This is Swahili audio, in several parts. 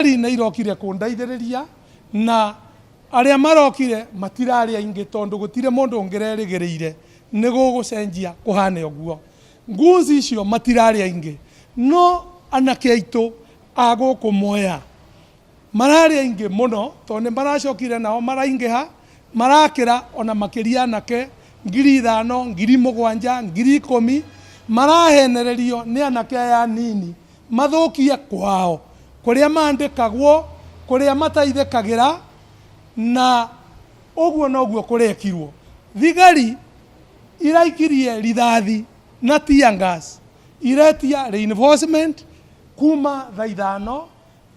na irokire kundaithiriria na aria marokire matirari aingi tondu gutire mundu ungererigirire nigugucenjia kuhane oguo nguzi icio matirari aingi no anake aitu aguku Mwea marari aingi muno tondu maracokire nao maraingiha marakira ona makiria anake 5,000 7,000 10,000 marahenererio ni anake aya nini mathukie kwao kuria mandikagwo kuria mataithikagira na oguo noguo kurekirwo thigari iraikirie rithathi na tear gas iretia reinforcement kuma thaa 5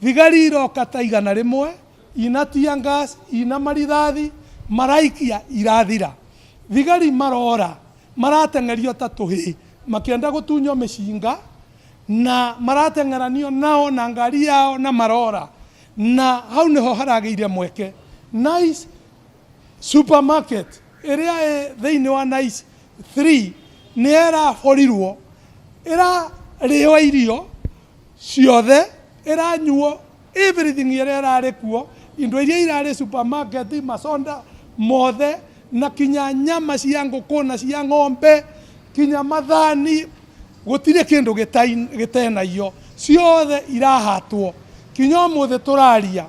thigari iroka ta 100 ina tear gas ina marithathi maraikia irathira thigari marora maratengerio ta tuhi makienda gutunyo mishinga na maratengeranio nao na ngari yao na marora na hau niho harageire mweke Nice supermarket area theini wa Nice 3 ni era forirwo era riwa irio ciothe era nyuo everything era rekuo indo iria irare supermarket masonda mothe na kinya nyama cia nguku na cia ng'ombe kinya mathani gutire kindu gitenaio ciothe irahatwo kinya muthe turaria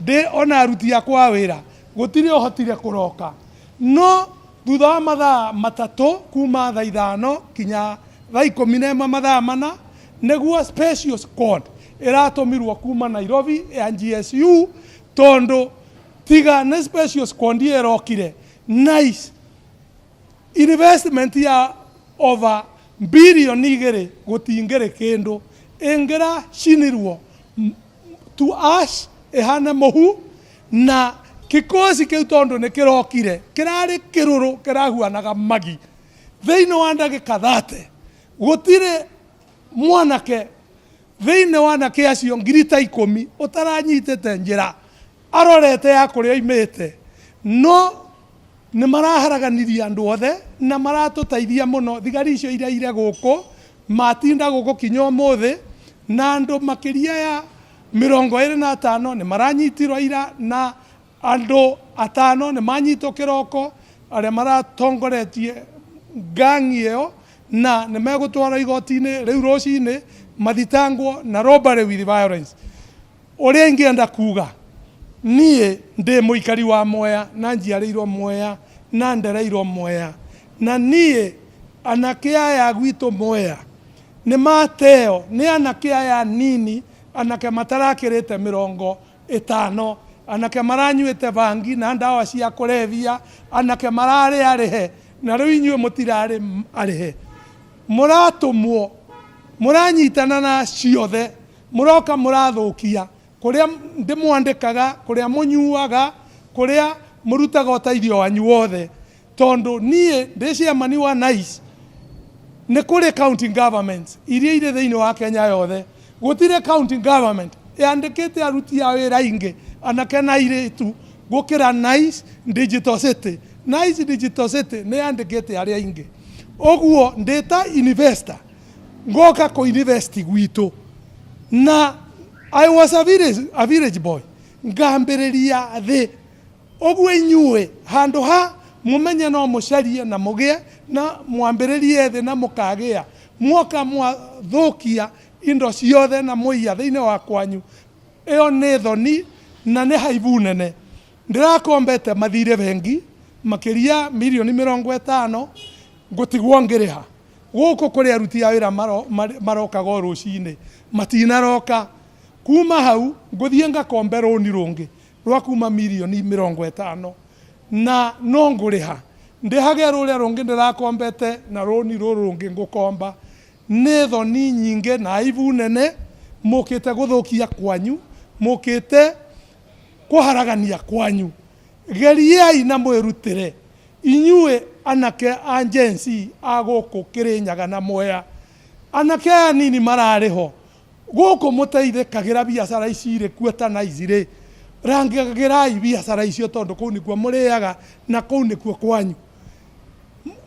de ona aruti akwa wira gutire ohotire kuroka no thutha wa mathaa matatu kuma thaa 5 kinya thaa 11 mathaa mana niguo special squad iratumirwo kuma Nairobi ya GSU tondu tiga na special squad irokire Nice investment ya over billion igere gutingere kindu ingera shinirwo to ash ehana mohu na kikosi kiu tondu ni kirokire kirari kiruru kirahuanaga magi theine wa ndagika 30 gutire mwanake theine wa nake acio 10,000 utaranyitete njira arorete ya kuria imete no ni maraharaganiria andu othe na maratutaithia muno thigari icio ire guku matinda guku kinyo muthi na andu makiria ya 25 ni maranyitirwo ira na andu 5 ni manyitwo kiroko aria maratongoretie gang iyo na ni megutwara igoti-ini riu rucini mathitangwo na robbery with violence uria ingienda kuga nie ndi muikari wa Mwea na njiarirwo Mwea na ndereirwo Mwea na nie anake aya gwitu Mwea ni mateo ni anake aya nini anake matarakirite 50 anake maranyuite bangi na ndawa cia kurevia anake marare arihe na riu inyue mutirare arihe muratumwo muranyitana na ciothe muroka murathukia kuria ndimwandikaga kuria munyuaga kuria murutaga uteithio wanyu wothe tondu nie ndiciamani wa Nice ni kuri county governments iria ire theini wa Kenya yothe gutire county government yandikite aruti a wira ingi anake na iritu gukira Nice digital city Nice digital city ni yandikite aria ingi oguo ndeta investor ngoka ko invest gwitu na I was a village boy ngambereria the oguo inyue handu ha mumenye no mucarie na mugie na mwambererie the na mukagia mwoka mwathukia indo ciothe na muia thiine wa kwanyu iyo ni thoni na ni haibu nene ndirakombete mathire bengi makiria 50,000,000 ngutigwo ngiriha guku kuri aruti a wira marokaga rucini matinaroka kuma hau nguthie ngakombe roni rungi rwa kuma 50,000,000 na no nguriha ndihage ruria rungi ndirakombete na roni rungi ngukomba ni thoni nyinge na ivu nene mukite guthukia kwanyu mukite kuharagania kwanyu geriai na mwirutire inyue anake agency aguku Kirinyaga na Mwea anake nini marariho guku muteithikagira biacara ici ire kuota na izire rangigirai biacara icio tondu kuu nikuo muriaga na kuu nikuo kwanyu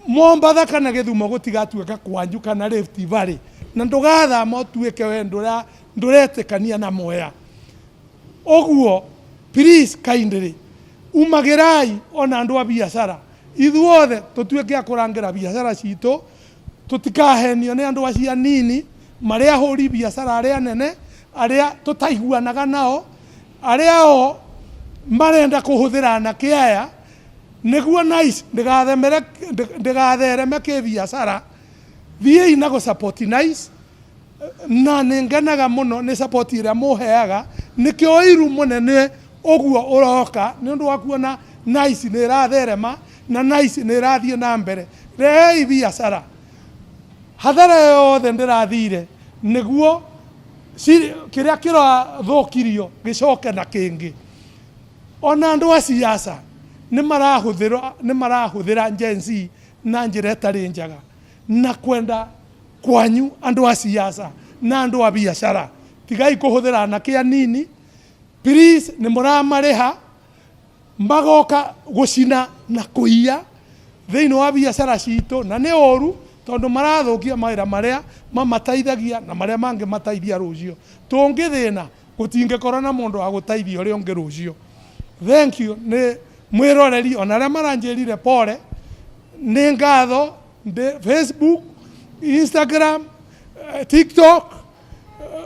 Mombatha kana Githumo gutigatuika kwanyu kana Rift Valley na ndugathama tuike we nduretikania na Mwea oguo please kindly umagerai ona andu a biashara ithuothe tutuike akurangira biashara citu tutikahenio ni andu acia nini maria huri biashara aria nene aria tutaiguanaga nao aria o marenda kuhuthira na kiaya niguo nice ndigathereme ki biashara thiei na go support nice na ninganaga muno ni support iria muheaga nikio iru munene oguo uroka ni undu wa kuona nice ni ratherema na nice ni rathie na mbere rei biashara hathara yothe ndirathire niguo kiria kirathukirio gicoke na kingi ona andu a siasa ni marahuthira Gen Z na njira itari njaga na kwenda kwanyu andu a siasa na andu a biashara tigai kuhuthira na kia nini please ni muramariha magoka gucina na kuiya thiini wa biashara citu na ni oru tondu marathukia mawira maria mamataithagia na maria mangi mataithia rucio tungithina gutingikorwo na mundu wa gutaithia uria ungi rucio. Thank you ni mwiroreri ona aria maranjirire pole ni ngatho Facebook, Instagram, TikTok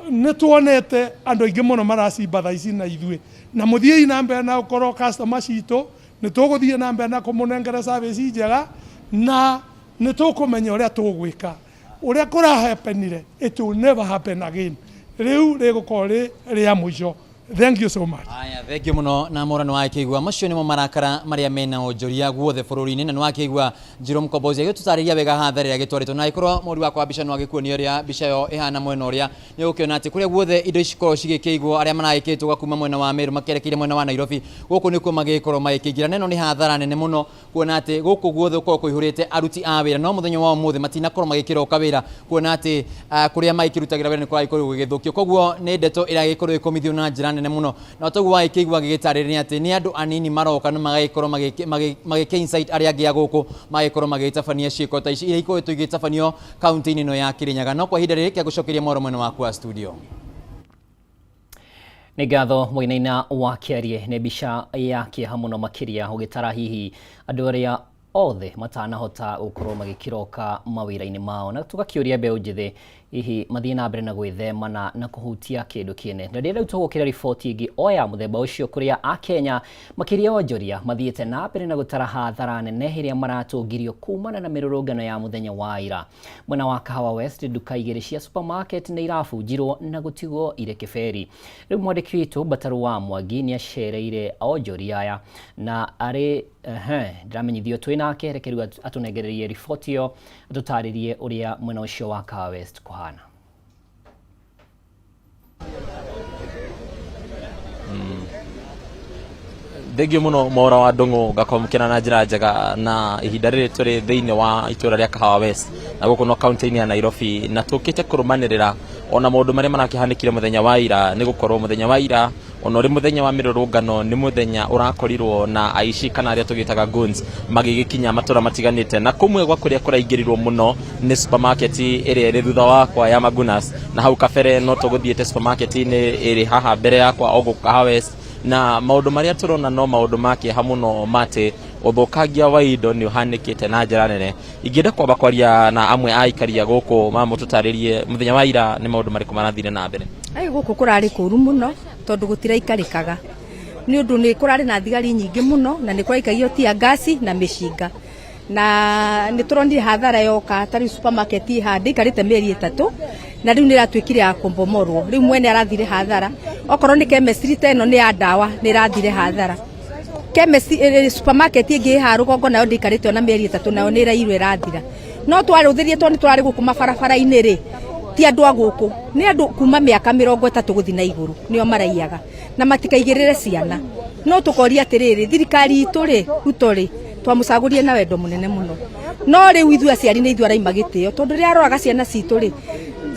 ni tuonete andu aingi muno maracimba thaici na ithue na muthiei na mbere na ukorwo customer citu ni tuguthie na mbere na kumunengera service njega na ni tukumenya uria tugwika uria kurahapenire it will never happen again riu rigukorwo ria mwisho. Thank you so much. Aya, thank you muno na morano wa kigwa macio nimo marakara maria mena onjoria guothe bururi-ini na nwa kigwa Jerome Kombozi agitutariria wega hatharira agitwarito na ikorwo muri wa kwa bica no agikuoni uria bica yo ihana mwena uria ni ukiona ati kuria guothe indo icio cigikigwo aria maragikitwo gakuma mwena wa Meru makerekeire mwena wa Nairobi guku nikuo magikorwo magikigira neno ni hathara nene muno kuona ati guku guothe ukorwo kuihurite aruti a wira no muthenya wa umuthi matina korwo magikira ukawira kuona ati kuria maikirutagira wira ni kwa ikorwo gigithukio koguo ni ndeto iragikorwo ikomithio na njira nene muno na togu wa ikigwa gigitarĩria ati ni andu anini maroka no magagikorwo magike insight aria angi aguku magikorwo magitabania ciiko ta ici iria ikoretwo igitabanio kaunti-ini no ya Kirinyaga no kwa ihinda rĩrĩ kia gucokeria moro mwena waku wa studio. Nĩ ngatho mwena-inĩ wa Kiarie nĩ mbica ya kĩeha mũno makĩria ũgĩtara hihi andũ arĩa othe matanahota gukorwo magikiroka mawira-ini mao na tugakiuria mbeũ njĩthĩ hihi mathie na mbere na gwĩthemana na kuhutia kindu kiene na rĩrĩa tugukira riboti ingi oya muthemba ucio kuria a Kenya makiria onjoria mathiete na mbere na gutara hathara nene hiria maratungirio kumana na mirurungano ya muthenya wa ira mwena wa Kahawa West duka igĩrĩ cia supermarket nĩ irabunjirwo na gutigwo ire kĩberi rĩu mwandĩki witũ Bataru wa Mwangi nĩ acereire onjoria aya na arĩ ndiramenyithio twinake rekeru atunengererie riboti yo atutaririe uria mwena ucio wa Kahawa West kuhana. Thengio muno Mwaura wa Ndung'u gakomukira na njira njega na ihinda rĩrĩ tũrĩ thĩinĩ wa itũra rĩa Kahawa West na gũkũ no kaunti-inĩ ya Nairobi na tũkĩte kũrũmanĩrĩra ona maũndũ marĩa marakĩhanĩkire mũthenya wa ira nĩ gũkorwo mũthenya wa ira ona ũrĩ mũthenya wa mĩrũrũngano nĩ mũthenya ũrakorirwo na aici kana arĩa tũgĩtaga goons magĩgĩkinya matũra matiganĩte na kũmwe gwa kũrĩa kũraingĩrirwo mũno nĩ supermarket ĩrĩa ĩrĩ thutha wakwa ya Magunas na hau kabere no tũgũthiĩte supermarket-inĩ ĩrĩ haha mbere yakwa o gũkũ Kahawa West na maũndũ marĩa tũrona no maũndũ makĩeha mũno mate ũthũkangia wa indo nĩ ũhanĩkĩte na njĩra nene ingĩenda kwamba kwaria na amwe a ikaria gũkũ mamũtũtarĩrie mũthenya wa ira nĩ maũndũ marĩkũ marathire na mbere. Gũkũ kũrarĩ kũru mũno tondũ gũtiraikarĩkaga nĩ ũndũ nĩ kũrarĩ na thigari nyingĩ mũno na nĩ kũraikagio tia gasi na mĩcinga na nĩ tũronire hathara yoka tarĩ supermarket ihande ikarĩte mĩeri 3 na rĩu nĩ ratuĩkire ya kũmbomorwo rĩu mwene arathire hathara okorwo nĩ chemistry ta ĩno nĩ ya ndawa nĩ irathire hathara chemistry supermarket ĩngĩ ha rũgongo nayo ndikarĩte ona mĩeri 3 nayo nĩ irairwo irathira no twarũthĩrie tondũ nĩ tũrarĩ gũkũ mabarabara-inĩ rĩ ti andũ a gũkũ nĩ andũ kuma mĩaka 30 gũthiĩ na igũrũ nĩo maraiyaga na matikaigĩrĩre ciana no tũkoria atĩrĩrĩ thirikari itũ rĩ Ruto rĩ twamũcagũrie na wendo mũnene mũno no rĩu ithuĩ aciari nĩ ithuĩ araima gĩtĩo tondũ rĩrĩa aroraga ciana citũ rĩ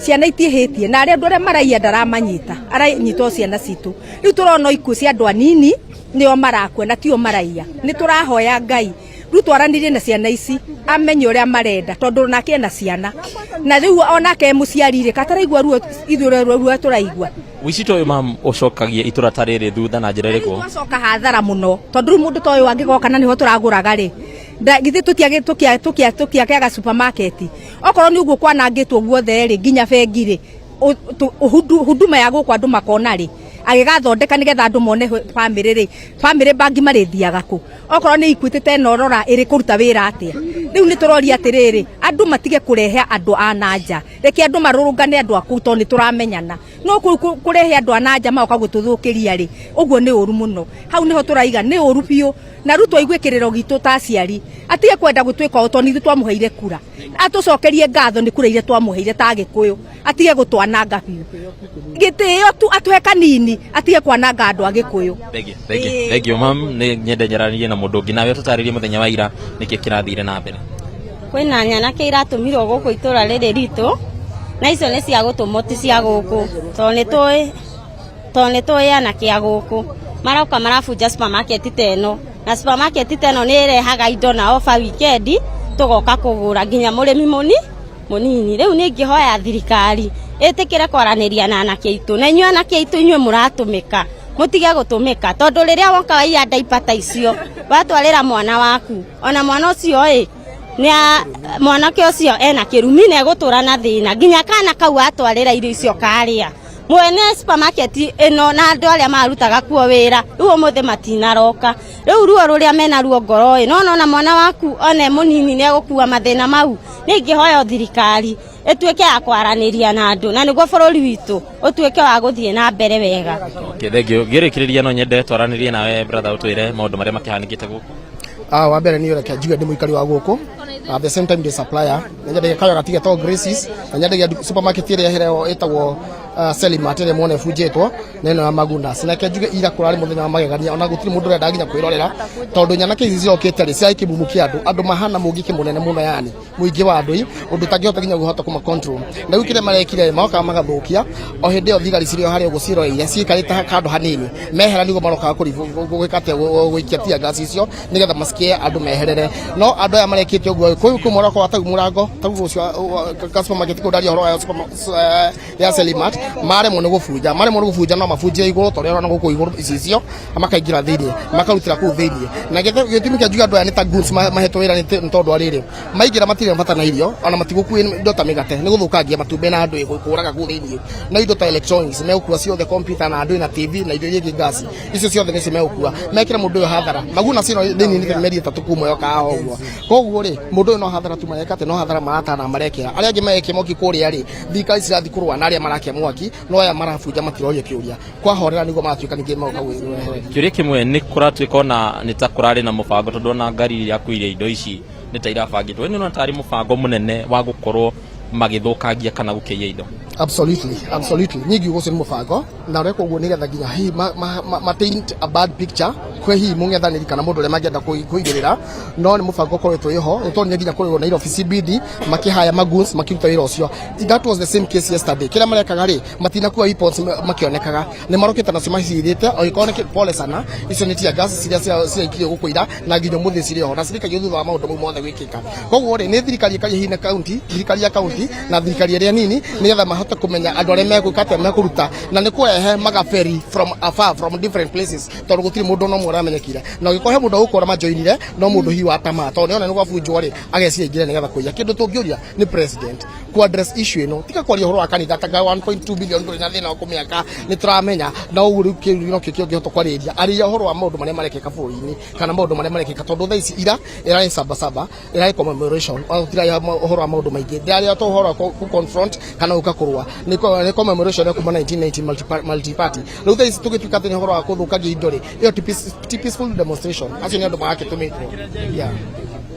ciana itiĩhĩtie na arĩa andũ arĩa maraiya ndaramanyita aranyitwo ciana citũ rĩu tũrona ikuũ cia andũ anini nĩo marakua na tio maraiya nĩ tũrahoya Ngai rĩu twaranirie na ciana ici amenye ũrĩa marenda tondũ nake ena ciana na rĩu onake mũciari rĩ kataraigua ruo ithuĩ ruo tũraigua wicito uyu mam ucokagie itura tariri thutha na njira iriku twacoka hathara muno tondu mundu toyo wangigoka na niho turaguraga ri githi tukiaga supermarket okorwo ni uguo kwanangitwo guothe ri nginya bengi ri huduma ya gukwa andu makona ri agigathondeka nigetha andu mone family bangi marithiaga ku okorwo ni ikwitite norora iri kuruta wira atia riu ni turoria atiriri andu matige kurehe andu ananja reke andu marurungane andu aku to ni turamenyana no kurehe andu ananja maoka gututhukiria ri uguo ni uru muno hau niho turaiga ni uru biu na rutwa igwikiriro gitu ta aciari atige kwenda gutwika to ni twamuheire kura atucokerie ngatho ni kura ire twamuheire ta Gikuyu atige gutwananga biu gitio tu atuhe kanini atige kwananga andu a Gikuyu. Thank you mam ni nyende nyaranirie na mundu ngi nawe tutaririe muthenya wa ira niki kirathire na mbere kwina nyana ke iratumirwo guku itura riri ritu na icio ni cia gutumoti cia guku to ni toi ana kia guku marauka marabunja supermarket teno na supermarket teno ni irehaga indo na offer weekend tugoka kugura nginya murimi munini riu ni ngihoya thirikari itikire kwaraniria na anake itu na inyu anake itu inyu muratumika mutige gutumika tondu riria wonka waiya ndaipata icio watwarira mwana waku ona mwana ucio mwanake ucio ena kirumi na gutura na thina nginya kana kau atwarira irio icio karia mwene supermarket ino na andu aria marutaga kuo wira riu muthe matinaroka riu ruo ruria mena ruo ngoro na mwana waku one munini ni egukua mathina mau ningihoya thirikari etuike ya kwaraniria na andu na niguo bururi witu utuike wa guthie na mbere wega. Okay, thank you. Ngirikiriria no nyende twaranirie nawe brother utwire maundu maria makihanikite guku. Wa mbere ni reke njuge ndi muikari wa guku at the same time the supplier nyende kayo gatige to Graces na nyende supermarket ire hereo etagwo Selimat ire mone fujetwo neno ya Maguna sinake njuge ira kurari muthenya wa magegania ona gutiri mundu renda nginya kwirorera tondu nyana ke izi okete ri cia ikibumukia andu mahana mugiki munene muno yani muingi wa andu undu tangihota nginya guhota kuma control na gukire marekire maoka magathukia o hindi o thigari cirio hari guciro ire ciikarite kandu hanini mehera nigo maroka gwikate gwikia tia gas icio nigetha masikie andu meherere no andu aya marekite uguo kuyu moroko atagu murango tagu ucio supermarket ko dari horo ya Selimat mare mo gubuja no mabunjire iguru to rero na guku iguru icio amakaingira thiini makarutira ku thiini na gitumi kia juga andu aya ni ta goods mahetwo wira ni tondu ariri maingira matire bata na irio ona matiguku indo ta migate ni guthukangia matumbe na andu ikuraga ku thiini na indo ta electronics me ukua ciothe computer na andu na TV na indo ingi gas icio ciothe ni cime ukua mekira mundu hathara Maguna cino thiini ni meri 3 kumwe yoka oguo koguo ri mundu no hathara tu mayekate no hathara marata na marekira aria angi meke moki kuria ri thikari cirathi kurwa na aria marake mwaki no aya marabuja matiroria kiuria kwa horera nigo matuika ningi mauka kiuria kimwe ni kuratuika ona ni ta kurari na mubango tondu na ngari ya kuire indo ici ni ta irabangitwo ni no tari mubango munene wa gukorwo magithukangia kana gukeia indo. Absolutely nyingi ugo mubango na reko guo nigetha nginya hi ma paint a bad picture kwe hi mungethaniri kana mundu ria mangienda kuigirira no ni mubango koretwo iho utonye nginya kurirwo na Nairobi CBD makihaya maguns makiruta wira ucio. That was the same case yesterday kila marekaga ri matina kuwa reports makionekaga ni maroketa na cimahirite o ikoneke pole sana icio ni tia gas cia ikire gukuira na nginya muthi cirio na thirikari thutha wa maundu mothe gwikika koguo ri ni thirikari ikahina county thirikari ya county na thirikari iria nini nigetha mahote kumenya andu aria megukate mekuruta na ni kuehe magaferi from afar from different places tondu gutiri mundu no muramenyekire na gikohe mundu ukora majoinire no mundu hi wa tama tondu ona ni gwabunjwo ri ageci ingire nigetha kuiya kindu tungiuria ni president ku address issue ino tika kwaria horo wa kanitha ta 1.2 billion nduri na thina wa kumiaka ni turamenya na uguru kirino kikio gihoto kwariria aria horo wa maundu maria marekeka buri-ini kana maundu maria marekeka tondu thaa ici ira ira saba ira commemoration au tira horo wa maundu maingi ndaria to horo ku confront kana ukakurwa ni commemoration ya kuma 1990 multi party riu thaa ici tugituika tini horo wa kuthukagia indo ri iyo peaceful demonstration acio ni andu marake tumitwo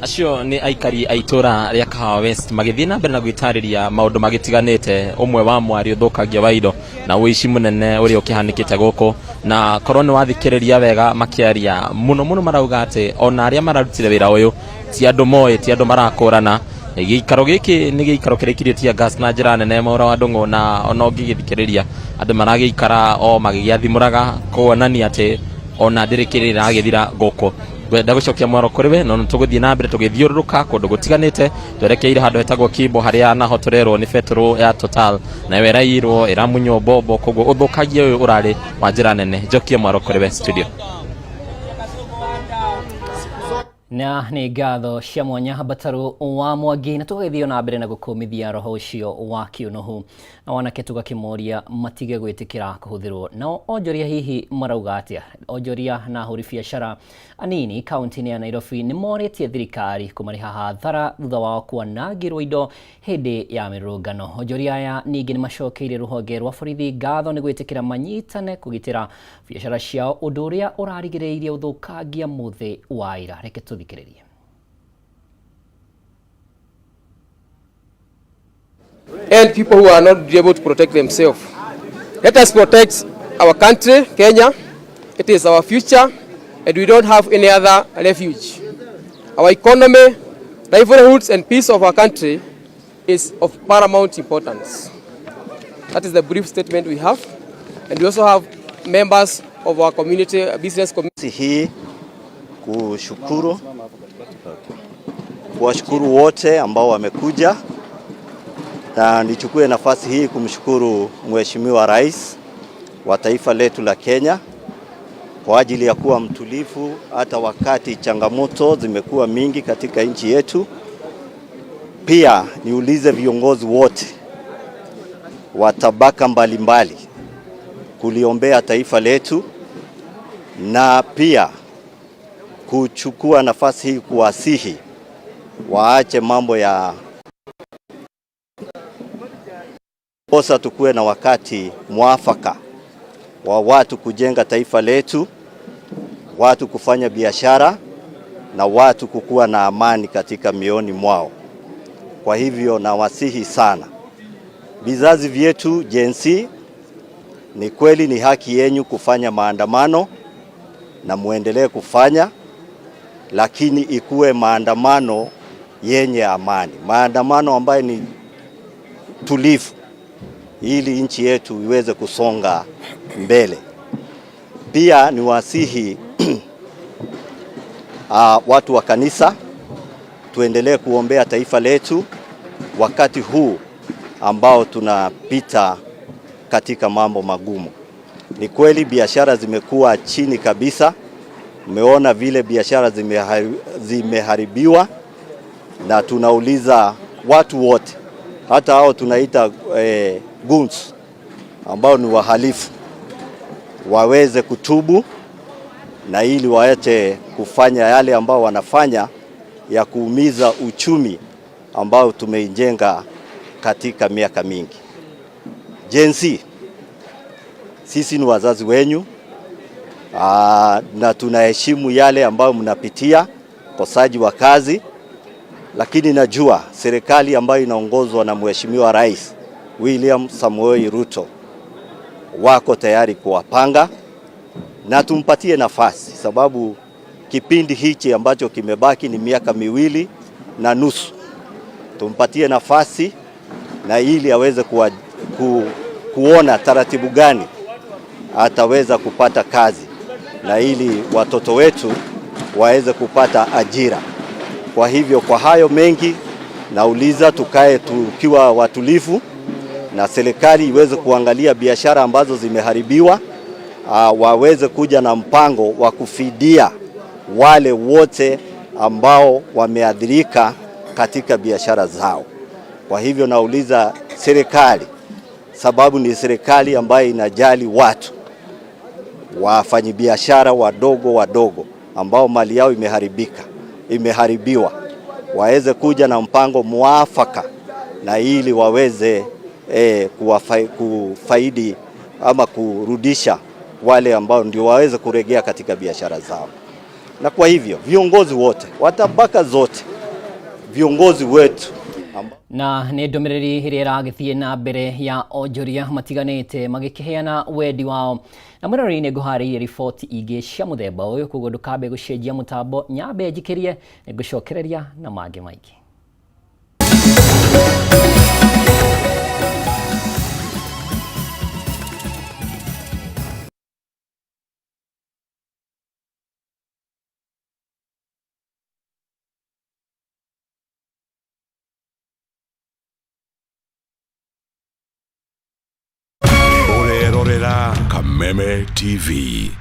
acio ni aikari aitura ria Kahawa West magithii na mbere na gwitariria maundu magitiganite umwe wa mwario thukagia wa indo na uici munene uri ukihanikite guku na korwo ni wathikiriria wega makiaria muno marauga ati ona aria mararutire wira uyu ti andu moe ti andu marakurana gikaro giki ni gikaro kirikiritie gas na njira nene maura wa ndungu na ona ngigithikiriria andu maragikara o magigiathimuraga kuonania ati ona ndirikirira agithira guku twenda gucokia mwaro kuri we no tuguthie na mbere tugithiururuka kundu gutiganite twerekeire handu hetagwo Kimbo haria naho turerwo ni petro ya Total na we rairwo iramunyo bobo koguo uthukagia uyu urari wa njira nene njokie mwaro kuri we studio. Na nĩ ngatho cia mwanya Bataru wa Mwangi na tũgĩthiĩ na mbere na gũkũmithia roho ũcio wa kĩũnũhu na wanake tũgakĩmoria matige gwĩtĩkĩra kũhũthĩrwo nao onjoria hihi marauga atĩa. Onjoria na ahũri biacara anini kaunti-inĩ ya Nairobi nĩ morĩtie thirikari kũmarĩha hathara thutha wao kwanangĩrwo indo hĩndĩ ya mĩrũrũngano. Onjoria aya ningĩ nĩ macokeire rũhonge rwa borithi ngatho nĩ gwĩtĩkĩra manyitane kũgitĩra biacara ciao ũndũ ũrĩa ũrarigĩrĩirie ũthũkangia mũthĩ wa ira. Reke tũthikĩrĩrie. And people who are not able to protect themselves. Let us protect our country, Kenya. It is our future and we don't have any other refuge. Our economy, livelihoods and peace of our country is of paramount importance. That is the brief statement we have. And we also have members of our community, business community. Hii kuwashukuru wote ambao wamekuja, na nichukue nafasi hii kumshukuru Mheshimiwa Rais wa taifa letu la Kenya kwa ajili ya kuwa mtulivu hata wakati changamoto zimekuwa mingi katika nchi yetu. Pia niulize viongozi wote wa tabaka mbalimbali kuliombea taifa letu, na pia kuchukua nafasi hii kuwasihi waache mambo ya kosa, tukue na wakati mwafaka wa watu kujenga taifa letu, watu kufanya biashara na watu kukua na amani katika mioni mwao. Kwa hivyo nawasihi sana vizazi vyetu Gen Z, ni kweli ni haki yenu kufanya maandamano na muendelee kufanya, lakini ikuwe maandamano yenye amani, maandamano ambayo ni tulivu, ili nchi yetu iweze kusonga mbele. Pia ni wasihi watu wa kanisa tuendelee kuombea taifa letu wakati huu ambao tunapita katika mambo magumu. Ni kweli biashara zimekuwa chini kabisa. Umeona vile biashara zimeharibiwa, na tunauliza watu wote, hata hao tunaita goons ambao ni wahalifu, waweze kutubu na ili waache kufanya yale ambao wanafanya ya kuumiza uchumi ambao tumeijenga katika miaka mingi. Gen Z, sisi ni wazazi wenyu, na tunaheshimu yale ambayo mnapitia kosaji wa kazi, lakini najua serikali ambayo inaongozwa na Mheshimiwa Rais William Samoei Ruto wako tayari kuwapanga, na tumpatie nafasi, sababu kipindi hichi ambacho kimebaki ni miaka 2.5. Tumpatie nafasi na ili aweze kuona taratibu gani ataweza kupata kazi, na ili watoto wetu waweze kupata ajira. Kwa hivyo kwa hayo mengi nauliza tukae tukiwa watulivu, na serikali iweze kuangalia biashara ambazo zimeharibiwa, waweze kuja na mpango wa kufidia wale wote ambao wameathirika katika biashara zao. Kwa hivyo nauliza serikali, sababu ni serikali ambayo inajali watu, wafanyabiashara wadogo ambao mali yao imeharibiwa, waweze kuja na mpango mwafaka, na ili waweze kufaidi ama kurudisha wale ambao ndio waweze kurejea katika biashara zao. Na kwa hivyo viongozi wote watabaka zote, viongozi wetu na nĩ ndũmĩrĩri ĩrĩa ĩragĩthiĩ na mbere ya onjoria matiganĩte magĩkĩheana wendi wao, na mũrori nĩ ngũharĩirie riboti ingĩ cia mũthemba ũyũ, koguo ndũkambe gũcenjia mũtambo, nyambe njikĩrie nĩ ngũcokereria na mangĩ maingĩ. Mwega Kameme TV.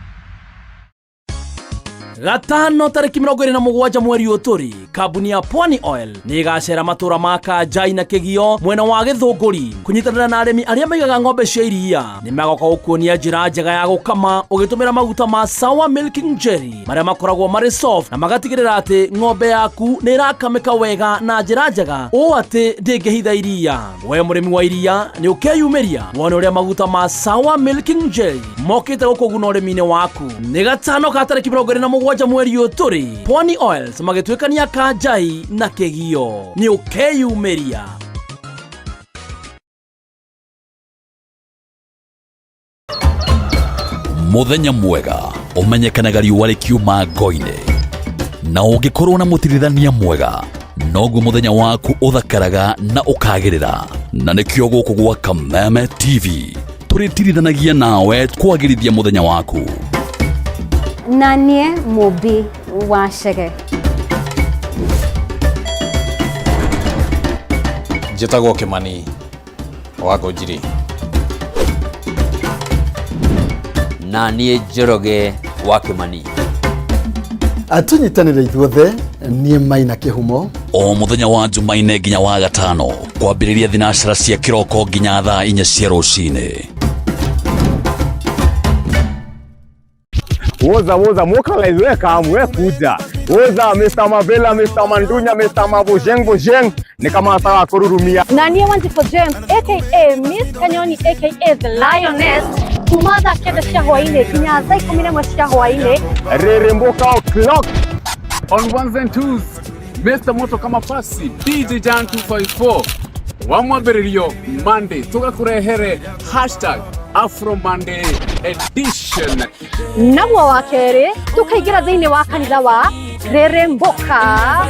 Gatano tariki 27 mweri uturi kambuni ya Pwani Oil ni igacera matura ma Kanjai na Kigio mwena wa Githunguri kunyitanira na arimi aria maigaga ng'ombe cia iria ni magoka gukuonia njira njega ya gukama ugitumira maguta ma Sawa Milking Jelly maria makoragwo mari soft na magatigirira ati ng'ombe yaku ni irakamika wega na njira njega o ati ndingihitha iria. We murimi wa iria ni ukeyumiria wone uria maguta ma Sawa Milking Jelly mokite gukuguna urimi-ini waku. Ni gatano ka tariki 27 mweri uturi Pwani Oils magitwikania Kanjai na Kigio ni ukeyumiria. Muthenya mwega umenyekanaga riũa rikiuma ngo-inĩ na ungikorwo na mũtirithania mwega noguo muthenya waku uthakaraga na ukagirira. Na nikio guku gwa Kameme TV turitirithanagia nawe kwagirithia muthenya waku. Nanie Mobi wa Chege. Njĩtagwo Kimani wa Ngũnjiri. Nanie Njoroge wa Kimani. Atunyitanire ithuothe nie Maina Kihumo. O muthenya wa Jumaine nginya wa Gatano kwambĩrĩria thinashara cia kĩroko nginya thaa 4 cia rũcinĩ. Woza mukalaiweka mwekuja. Woza Mr. Mavela, Mr. Mandunya, Mr. Mabojeng ni kama sawa kururumia. Nanie Wanjiko James aka Miss Kanyoni aka The Lioness. Kumada kenda cia hwaine kinya saa 11 cia hwaine. Reremboka o'clock. On ones and twos, Mr. Moto kama pasi, DJ Jan 254. Wamwambĩrĩrio Monday tugakurehere #Afro Monday edition. Naguo wa kerĩ tukaingira thĩinĩ wa kanitha wa Reremboka.